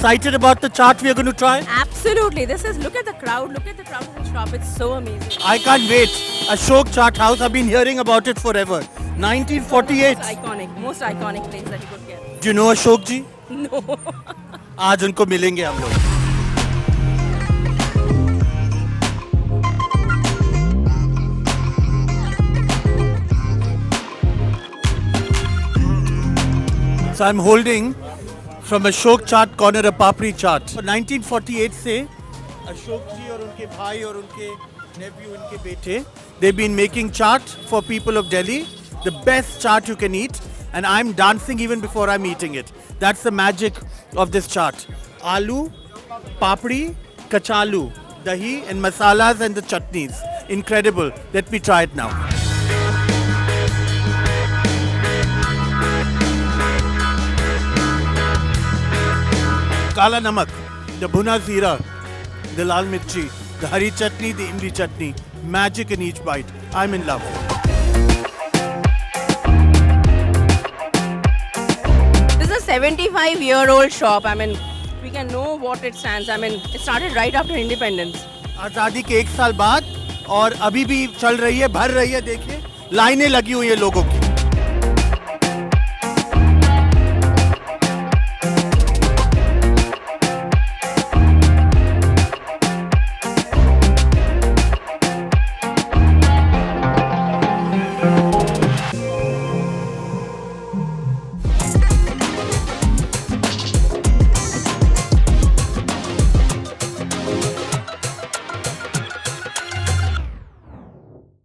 excited about the chaat we are going to try? Absolutely. Look at the crowd. Look at the crowd in the shop. It's so amazing. I can't wait. Ashok Chaat House, I've been hearing about it forever. 1948. Most iconic place that you could get. Do you know Ashok ji? No. आज उनको मिलेंगे हम लोग. So I'm holding from Ashok Chaat Corner a Papdi Chaat. 1948 से अशोक जी और उनके भाई और उनके nephew, उनके बेटे, they've been making chaat for people of Delhi, the best chaat you can eat, and I'm dancing even before I'm eating it. That's the magic of this chaat. Aloo, papdi, kachalu, dahi and masalas and the chutneys. Incredible. Let me try it now. Kala namak, the bhuna zira, the lal mirchi, the hari chutney, the imli chutney. Magic in each bite. I'm in love. This is a 75-year-old shop. I mean, we can know what it stands. I mean, it started right after independence. आज़ादी के 1 साल बाद और अभी भी चल रही है, भर रही है. देखिए लाइनें लगी हुई है लोगों की.